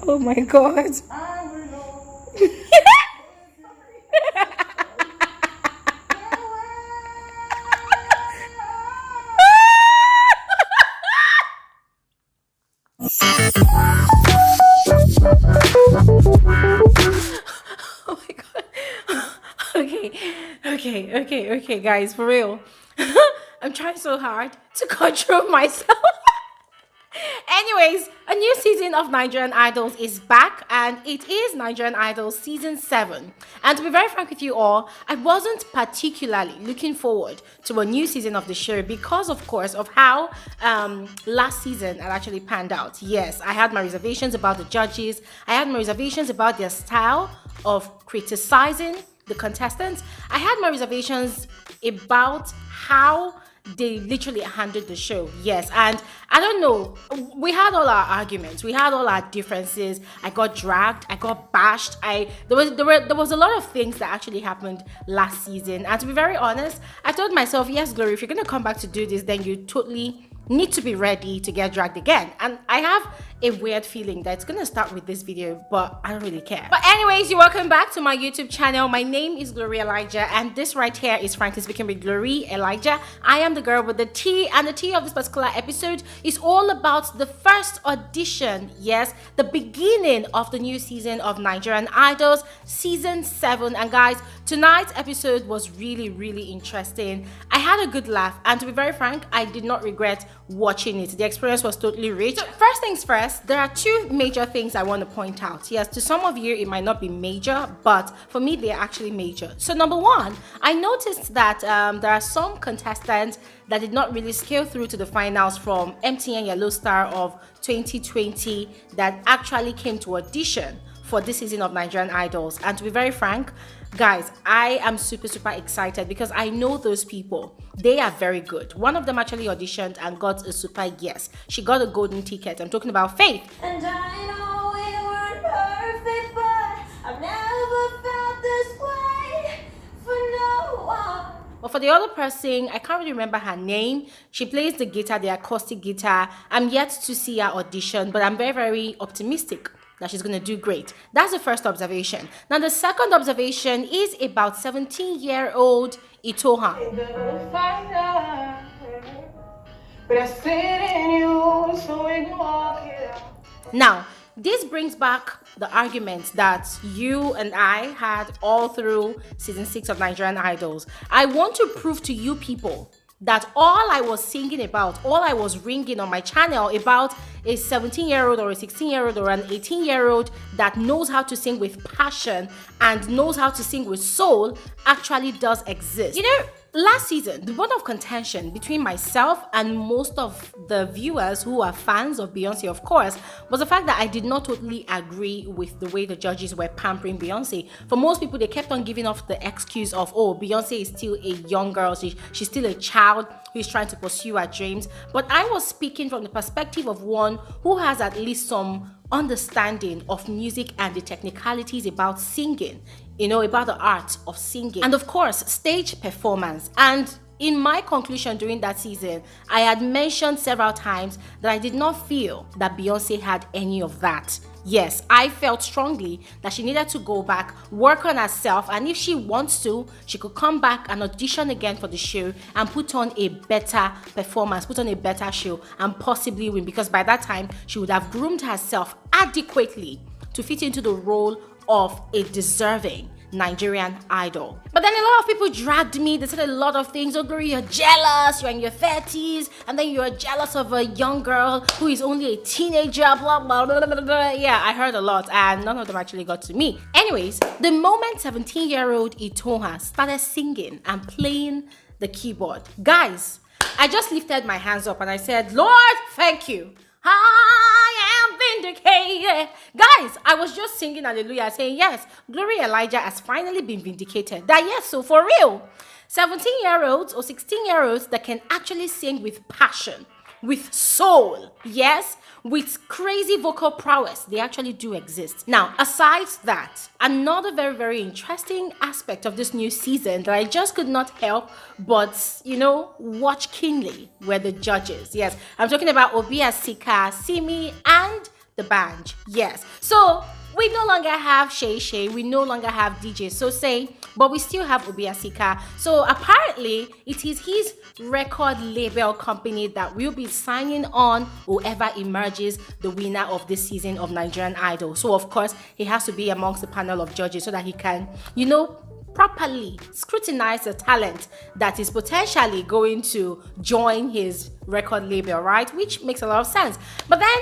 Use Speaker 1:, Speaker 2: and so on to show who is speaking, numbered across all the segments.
Speaker 1: Oh my god. Oh my god. Okay, guys, for real. I'm trying so hard to control myself. Anyways, a new season of Nigerian Idols is back, and it is Nigerian Idol season 7. And to be very frank with you all, I wasn't particularly looking forward to a new season of the show because, of course, of how last season had actually panned out. Yes, I had my reservations about the judges, I had my reservations about their style of criticizing the contestants, I had my reservations about how they literally handled the show. Yes, and I don't know, we had all our arguments, we had all our differences. I got dragged, I got bashed, there was a lot of things that actually happened last season, and to be very honest, I told myself, yes, Glory, if you're gonna come back to do this, then you totally need to be ready to get dragged again. And I have a weird feeling that it's gonna start with this video, but I don't really care. But anyways, you're welcome back to my YouTube channel. My name is Glory Elijah, and this right here is Frankly Speaking with Glory Elijah. I am the girl with the T, and the T of this particular episode is all about the first audition. Yes, the beginning of the new season of Nigerian Idols season 7. And guys, tonight's episode was really interesting. I had a good laugh, and to be very frank, I did not regret watching it. The experience was totally rich. So first things first, there are two major things I want to point out. Yes, to some of you it might not be major, but for me they're actually major. So number one, I noticed that there are some contestants that did not really scale through to the finals from MTN Yellow Star of 2020 that actually came to audition for this season of Nigerian Idols. And to be very frank, guys, I am super excited because I know those people. They are very good. One of them actually auditioned and got a super yes. She got a golden ticket. I'm talking about Faith. And I know we weren't perfect, but I've never felt this way for no one. But for the other person, I can't really remember her name. She plays the guitar, the acoustic guitar. I'm yet to see her audition, but I'm very optimistic that she's going to do great. That's the first observation. Now, the second observation is about 17-year-old Itohan. Now, this brings back the argument that you and I had all through season 6 of Nigerian Idols. I want to prove to you people that all I was singing about, all I was ringing on my channel about a 17-year-old or a 16-year-old or an 18-year-old that knows how to sing with passion and knows how to sing with soul actually does exist. You know, last season, the bone of contention between myself and most of the viewers who are fans of Beyonce, of course, was the fact that I did not totally agree with the way the judges were pampering Beyonce. For most people, they kept on giving off the excuse of, oh, Beyonce is still a young girl, she's still a child who is trying to pursue her dreams. But I was speaking from the perspective of one who has at least some understanding of music and the technicalities about singing, you know, about the art of singing, and of course stage performance. And in my conclusion during that season, I had mentioned several times that I did not feel that Beyonce had any of that. Yes, I felt strongly that she needed to go back, work on herself, and if she wants to, she could come back and audition again for the show and put on a better performance, put on a better show, and possibly win, because by that time, she would have groomed herself adequately to fit into the role of a deserving Nigerian Idol. But then a lot of people dragged me. They said a lot of things. Oh, Glory, you're jealous. You're in your 30s, and then you're jealous of a young girl who is only a teenager. Blah blah blah blah blah. Yeah, I heard a lot, and none of them actually got to me. Anyways, the moment 17-year-old Itohan started singing and playing the keyboard, guys, I just lifted my hands up and I said, Lord, thank you. I am vindicated. Guys, I was just singing hallelujah, saying, yes, Glory Elijah has finally been vindicated. That yes, so for real, 17-year-olds or 16-year-olds that can actually sing with passion, with soul, yes, with crazy vocal prowess, they actually do exist. Now, aside that, another very interesting aspect of this new season that I just could not help but, you know, watch keenly were the judges. Yes, I'm talking about Obi Asika, Simi and D'banj. Yes. So we no longer have Shay, we no longer have DJ Sose, but we still have Obi Asika. So apparently, it is his record label company that will be signing on whoever emerges the winner of this season of Nigerian Idol. So of course, he has to be amongst the panel of judges so that he can, properly scrutinize the talent that is potentially going to join his record label, right? Which makes a lot of sense. But then,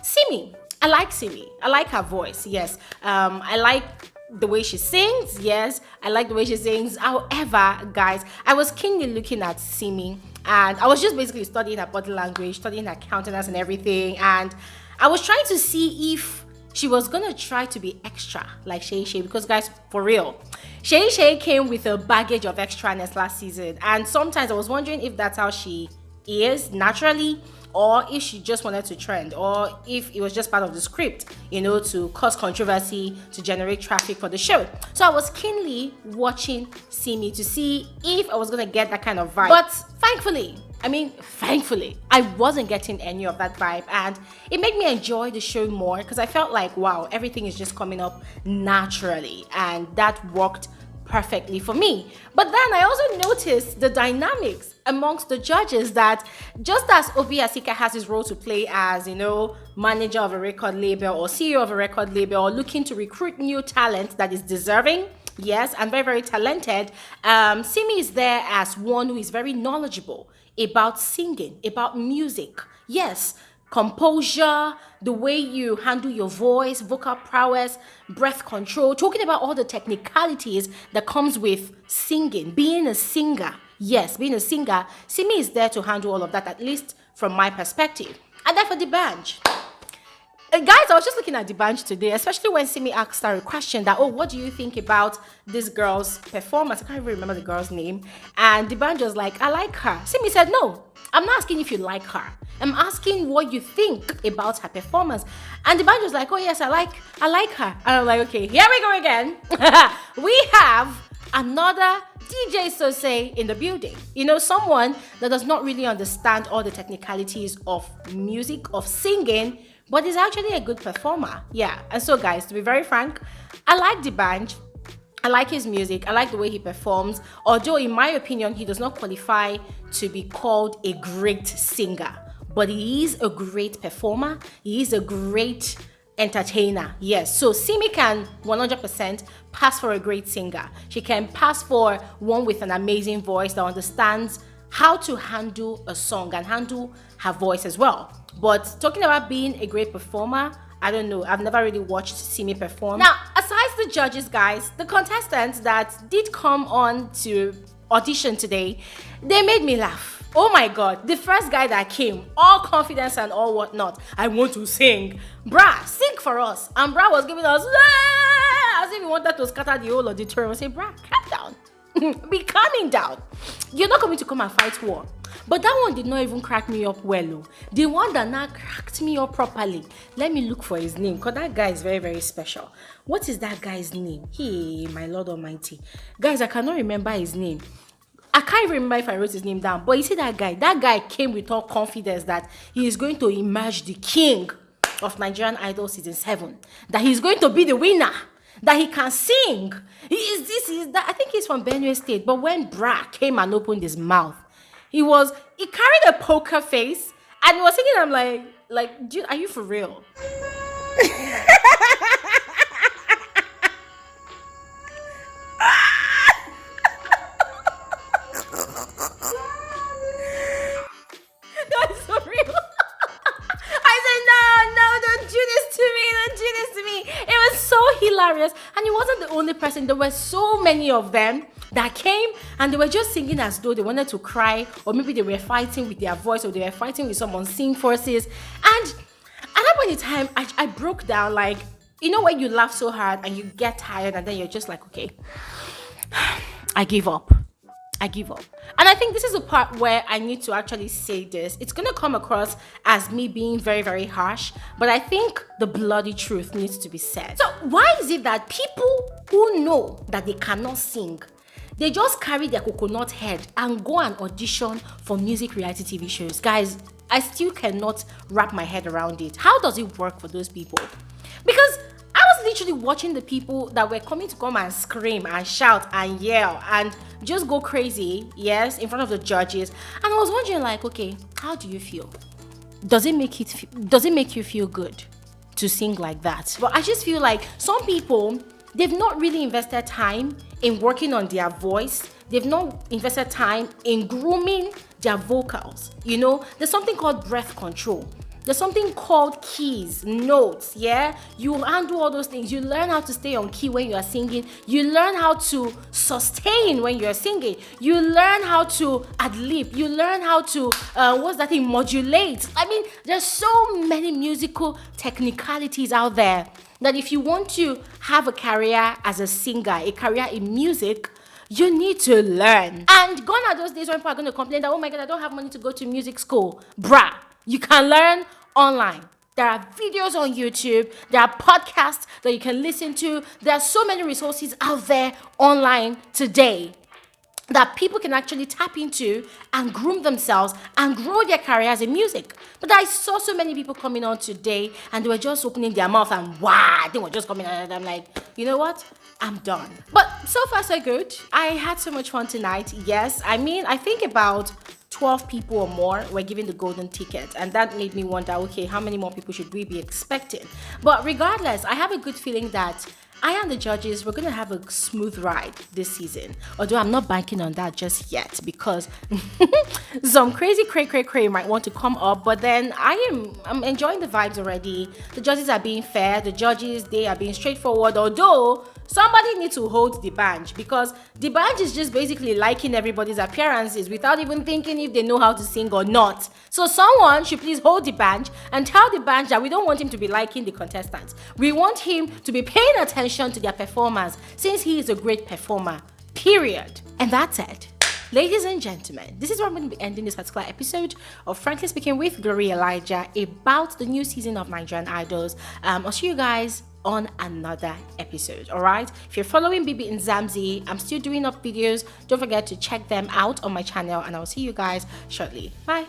Speaker 1: Simi. I like Simi. I like her voice, yes. I like the way she sings, yes. I like the way she sings. However, guys, I was keenly looking at Simi, and I was just basically studying her body language, studying her countenance and everything, and I was trying to see if she was gonna try to be extra like Shay, because guys, for real, Shay came with a baggage of extraness last season, and sometimes I was wondering if that's how she is naturally, or if she just wanted to trend, or if it was just part of the script, to cause controversy, to generate traffic for the show. So I was keenly watching Simi to see if I was gonna get that kind of vibe. But thankfully, I wasn't getting any of that vibe, and it made me enjoy the show more because I felt like, wow, everything is just coming up naturally, and that worked perfectly for me. But then I also noticed the dynamics amongst the judges, that just as Obi Asika has his role to play as, manager of a record label or CEO of a record label, or looking to recruit new talent that is deserving, yes, and very, very talented, Simi is there as one who is very knowledgeable about singing, about music, yes, composure, the way you handle your voice, vocal prowess, breath control, talking about all the technicalities that comes with singing, being a singer. Yes, being a singer, Simi is there to handle all of that, at least from my perspective. And then for D'banj. Guys, I was just looking at D'banj today, especially when Simi asked her a question that, what do you think about this girl's performance? I can't even remember the girl's name. And D'banj was like, I like her. Simi said, no, I'm not asking if you like her. I'm asking what you think about her performance. And D'banj was like, oh yes, I like her. And I'm like, okay, here we go again. We have another DJ Sose in the building. Someone that does not really understand all the technicalities of music, of singing, but is actually a good performer. Yeah. And so guys, to be very frank, I like D'banj. I like his music. I like the way he performs. Although in my opinion, he does not qualify to be called a great singer, but he is a great performer. He is a great entertainer. Yes. So Simi can 100% pass for a great singer. She can pass for one with an amazing voice that understands how to handle a song and handle her voice as well. But talking about being a great performer, I don't know. I've never really watched Simi perform. Now, aside the judges, guys, the contestants that did come on to audition today, they made me laugh. Oh my God, the first guy that came, all confidence and all whatnot. I want to sing. Brah, sing for us. And Brah was giving us, as if he wanted to scatter the whole auditorium. I say, Brah, calm down. Be calming down. You're not coming to come and fight war. But that one did not even crack me up well. The one that now cracked me up properly. Let me look for his name, because that guy is very, very special. What is that guy's name? Hey, my Lord Almighty. Guys, I cannot remember his name. I can't even remember if I wrote his name down. But you see that guy? That guy came with all confidence that he is going to emerge the king of Nigerian Idol Season 7. That he's going to be the winner. That he can sing. He is this, he is that. I think he's from Benue State. But when Brah came and opened his mouth, he carried a poker face, and he was thinking, I'm like, dude, are you for real? That's for real. I said, no, don't do this to me, don't do this to me. It was so hilarious, and he wasn't the only person. There were so many of them that came, and they were just singing as though they wanted to cry, or maybe they were fighting with their voice, or they were fighting with some unseen forces. And at that point in time, I broke down, like, when you laugh so hard and you get tired, and then you're just like, okay, I give up. And I think this is the part where I need to actually say this. It's going to come across as me being very, very harsh, but I think the bloody truth needs to be said. So why is it that people who know that they cannot sing, they just carry their coconut head and go and audition for music reality TV shows? Guys, I still cannot wrap my head around it. How does it work for those people? Because I was literally watching the people that were coming to come and scream and shout and yell and just go crazy, yes, in front of the judges. And I was wondering, like, okay, how do you feel? Does it make you feel good to sing like that? But I just feel like some people, they've not really invested time in working on their voice. They've not invested time in grooming their vocals. You know, there's something called breath control. There's something called keys, notes, yeah? You handle all those things. You learn how to stay on key when you are singing. You learn how to sustain when you are singing. You learn how to ad-lib. You learn how to, modulate. I mean, there's so many musical technicalities out there that if you want to have a career as a singer, a career in music, you need to learn. And gone are those days when people are going to complain that, oh my God, I don't have money to go to music school. Bruh, you can learn online. There are videos on YouTube. There are podcasts that you can listen to. There are so many resources out there online today that people can actually tap into and groom themselves and grow their careers in music. But I saw so many people coming on today and they were just opening their mouth and they were just coming out and I'm like, you know what? I'm done. But so far so good. I had so much fun tonight. Yes, I mean, I think about 12 people or more were given the golden ticket, and that made me wonder, okay, how many more people should we be expecting? But regardless, I have a good feeling that I and the judges, we're going to have a smooth ride this season. Although I'm not banking on that just yet because some crazy cray might want to come up. But then I'm enjoying the vibes already. The judges are being fair. The judges, they are being straightforward. Although somebody needs to hold D'banj because D'banj is just basically liking everybody's appearances without even thinking if they know how to sing or not. So someone should please hold D'banj and tell D'banj that we don't want him to be liking the contestants. We want him to be paying attention to their performance since he is a great performer, period. And that's it. Ladies and gentlemen, this is where I'm going to be ending this particular episode of Frankly Speaking with Glory Elijah about the new season of Nigerian Idols. I'll see you guys on another episode. All right, if you're following Bibi and Zamzi, I'm still doing up videos. Don't forget to check them out on my channel and I'll see you guys shortly. Bye.